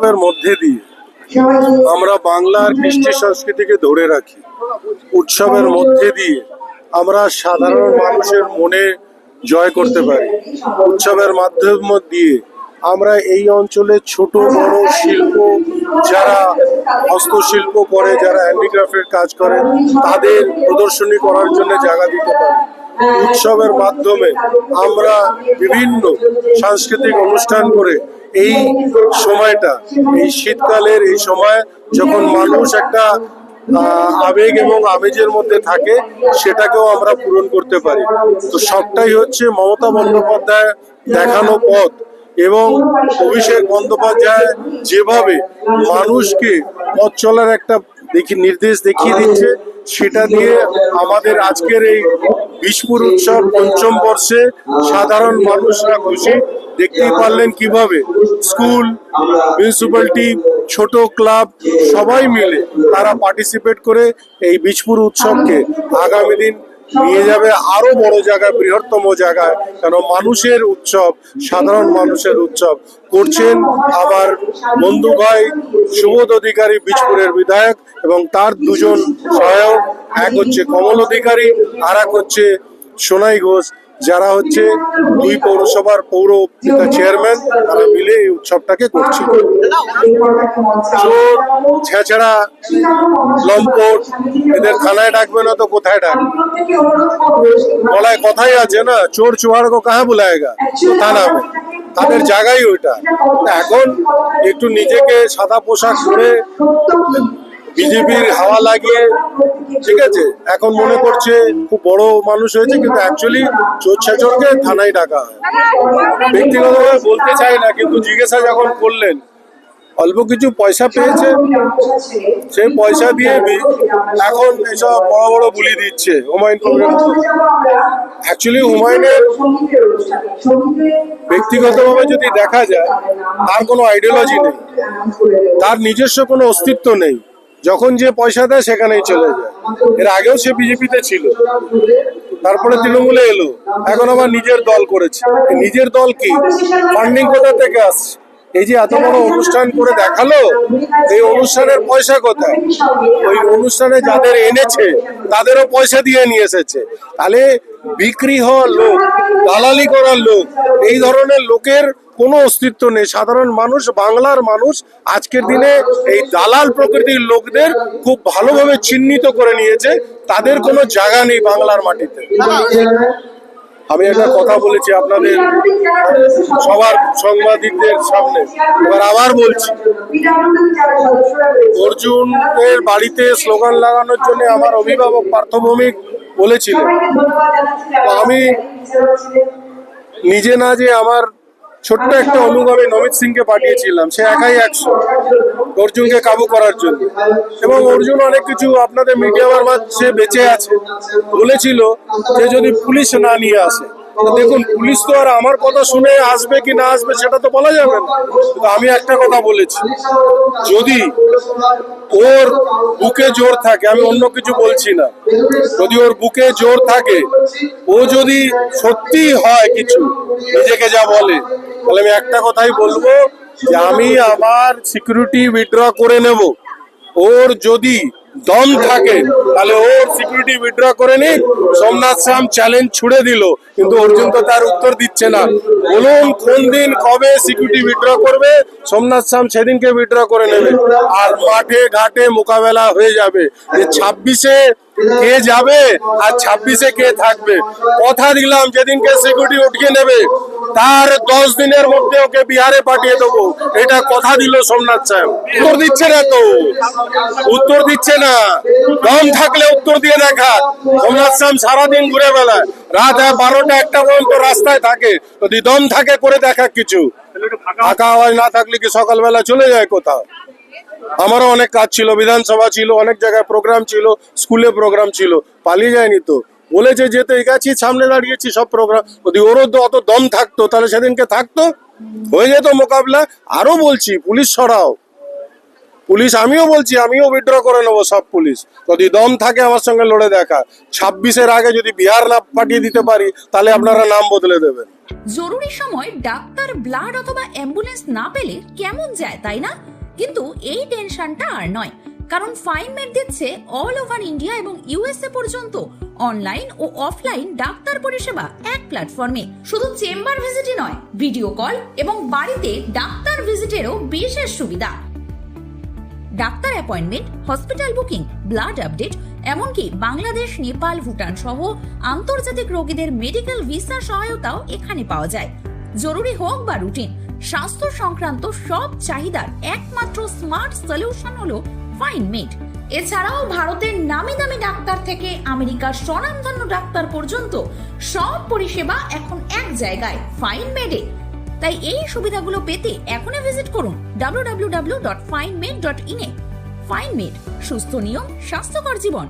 উৎসবের মধ্যে দিয়ে আমরা বাংলার কৃষ্টি সংস্কৃতিকে ধরে রাখি। উৎসবের মধ্যে দিয়ে আমরা সাধারণ মানুষের মনে জয় করতে পারি। উৎসবের মাধ্যম দিয়ে আমরা এই অঞ্চলে ছোট বড় শিল্প, যারা হস্তশিল্প করে, যারা হ্যান্ডিক্রাফটের কাজ করে, তাদের প্রদর্শনী করার জন্য জায়গা দিতে পারি। উৎসবের মাধ্যমে আমরা বিভিন্ন সাংস্কৃতিক অনুষ্ঠান করে এই সময়টা, এই শীতকালের এই সময় যখন মানুষ একটা আবেগ এবং আমেজের মধ্যে থাকে, সেটাকেও আমরা পূরণ করতে পারি। তো সবটাই হচ্ছে মমতা বন্দ্যোপাধ্যায় দেখানো পথ এবং অভিষেক বন্দ্যোপাধ্যায় যেভাবে মানুষকে পথ চলার একটা নির্দেশ দেখিয়ে দিচ্ছে, সেটা দিয়ে আমাদের আজকের এই বিশপুর উৎসব পঞ্চম বর্ষে সাধারণ মানুষরা খুশি। দেখতেই পারলেন কিভাবে স্কুল, মিউনিসিপ্যালিটি, ছোট ক্লাব সবাই মিলে তারা পার্টিসিপেট করে এই বিশপুর উৎসবকে আগামী দিন নিয়ে যাবে আরো বড় জায়গায়, বৃহত্তম জায়গায়। কেন মানুষের উৎসব, সাধারণ মানুষের উৎসব করছেন আমার বন্ধু ভাই সুবোধ অধিকারী, বিজপুরের বিধায়ক, এবং তার দুজন সহায়ক, এক হচ্ছে কমল অধিকারী, আর এক হচ্ছে সোনাই ঘোষ, যারা হচ্ছে দুই পৌরসভার পৌর চেয়ারম্যান। তারা মিলে এই উৎসবটাকে করছে। চোর, ছেঁচড়া, লম্পট এদের থানায় ডাকবে না তো কোথায় ডাকবে? বলায় কথাই আছে না, চোর চোহার কো কাহা বুলায়েগা, থানা মে। তাদের জায়গায় ওইটা। এখন একটু নিজেকে সাদা পোশাক পরে বিজেপির হাওয়া লাগিয়ে, ঠিক আছে, এখন মনে করছে খুব বড় মানুষ হয়েছে, কিন্তু অ্যাকচুয়ালি চোর ছেচরকে থানায় ডাকা হয়। ব্যক্তিগতভাবে বলতে চাই না, কিন্তু জিজ্ঞাসা যখন করলেন, অল্প কিছু পয়সা পেয়েছে, সেই পয়সা দিয়ে এখন এসব বড় বড় বুলি দিচ্ছে হুমায়ুন কবিরের মতো। অ্যাকচুয়ালি হুমায়ুনের ব্যক্তিগতভাবে যদি দেখা যায়, তার কোনো আইডিওলজি নেই, তার নিজস্ব কোনো অস্তিত্ব নেই। যখন যে পয়সা দেয় সেখানেই চলে যায়। এর আগেও সে বিজেপিতে ছিল, তারপরে তৃণমূলে এলো, এখন আবার নিজের দল করেছে। নিজের দল কি, ফান্ডিং কোথা থেকে আসছে? এই যে এত বড় অনুষ্ঠান করে দেখালো, এই অনুষ্ঠানের পয়সা কোথায়? ওই অনুষ্ঠানে যাদের এনেছে তাদেরও পয়সা দিয়ে নিয়ে এসেছে। তাহলে বিক্রি হওয়ার লোক, দালালি করার লোক, এই ধরনের লোকের কোনো অস্তিত্ব নেই। সাধারণ মানুষ, বাংলার মানুষ আজকের দিনে এই দালাল প্রকৃতির লোকদের খুব ভালোভাবে চিহ্নিত করে নিয়েছে। তাদের কোনো জায়গা নেই বাংলার মাটিতে। আমি একটা কথা বলেছি আপনাদের সবার সাংবাদিকদের সামনে, এবার আবার বলছি, অর্জুনের বাড়িতে স্লোগান লাগানোর জন্য আমার অভিভাবক পার্থ ভৌমিক বলেছিল, আমি নিজে না যে আমার ছোট্ট একটা অনুগামী নমিত সিংকে পাঠিয়েছিলাম, সে একাই 100 অর্জুনকে কাবু করার জন্য। এবং অর্জুন অনেক কিছু আপনাদের মিডিয়ার মাঝে বেঁচে আছে, বলেছিল যে যদি পুলিশ না নিয়ে আসে। দেখুন, পুলিশ তো আর আমার কথা শুনে আসবে কি না আসবে সেটা তো বলা যাবে না। কিন্তু আমি একটা কথা বলেছি, যদি ওর বুকে জোর থাকে, আমি অন্য কিছু বলছি না, যদি ওর বুকে জোর থাকে, ও যদি সত্যি হয় কিছু নিজেকে যা বলে, তাহলে আমি একটা কথাই বলবো যে আমি আমার সিকিউরিটি উইথড্র করে নেব। ওর যদি দম থাকে তাহলে ওর সিকিউরিটি উইথড্র করে নিক। সোমনাথ শ্যাম চ্যালেঞ্জ ছুড়ে দিল, কিন্তু অর্জুন তো তার উত্তর দিচ্ছে না। বলুন কোন দিন কবে সিকিউরিটি উইথড্র করবে? সোমনাথ শ্যাম সেদিনকে উইথড্র করে নেবে, আর মাঠে ঘাটে মোকাবেলা হয়ে যাবে। যে 26-এ কে যাবে আর 26-এ কে থাকবে। কথা দিলাম যেদিনকে সিকিউরিটি উঠিয়ে নেবে তার 10 দিনের মধ্যে ওকে বিহারে পাঠিয়ে দেবো, এটা কথা দিল সোমনাথ শ্যাম। উত্তর দিচ্ছে না তো, উত্তর দিচ্ছে না। দম থাকলে উত্তর দিয়ে দেখা। সোমনাথ শ্যাম সারাদিন ঘুরে বেড়ায়, রাত 12টা 1টা পর্যন্ত রাস্তায় থাকে। যদি দম থাকে করে দেখা কিছু, ফাঁকা আওয়াজ না থাকলে কি সকালবেলা চলে যায় কোথাও? আমারও অনেক কাজ ছিল, বিধানসভা ছিল, অনেক জায়গায় প্রোগ্রাম ছিল, স্কুলে প্রোগ্রাম ছিল, পালিয়ে যায়নি তো। বলেছে যেতে গেছি, সামনে দাঁড়িয়েছি সব প্রোগ্রাম। যদি ওরও অত দম থাকতো তাহলে সেদিনকে থাকতো, হয়ে যেত মোকাবিলা। আরো বলছি, পুলিশ সরাও, পুলিশ আমিও বলছি, আমিও উইথড্র করে নেবো সব পুলিশ। যদি দম থাকে আমার সঙ্গে লড়ে দেখা। 26-এর আগে যদি বিহার না পাঠিয়ে দিতে পারি, তাহলে আপনারা নাম বদলে দেবেন। জরুরি সময় ডাক্তার, ব্লাড অথবা অ্যাম্বুলেন্স না পেলে কেমন যায়, তাই না? কিন্তু এই টেনশনটা আর নয়, কারণ ফাইনমেড দিচ্ছে অল ওভার ইন্ডিয়া এবং ইউএসএ পর্যন্ত অনলাইন ও অফলাইন ডাক্তার পরিষেবা এক প্ল্যাটফর্মে। শুধু চেম্বার ভিজিটই নয়, ভিডিও কল এবং বাড়িতে ডাক্তার ভিজিটেরও বিশেষ সুবিধা। Doctor appointment, hospital booking, blood update, এমনকি বাংলাদেশ, নেপাল, ভুটান সহ আন্তর্জাতিক রোগীদের মেডিকেল ভিসা সহায়তাও এখানে পাওয়া যায়। জরুরি হোক বা রুটিন, স্বাস্থ্য সংক্রান্ত সব চাহিদার একমাত্র স্মার্ট সলিউশন হলো ফাইনমেড। এছাড়াও ভারতের নামি দামি ডাক্তার থেকে আমেরিকার স্বনামধন্য ডাক্তার পর্যন্ত সব পরিষেবা এখন এক জায়গায়, ফাইনমেডে। তাই এই সুবিধাগুলো পেতে এখনই ভিজিট করুন www.finemed.in এ। ফাইনমেড, সুস্থ নিয়ম, স্বাস্থ্যকর জীবন।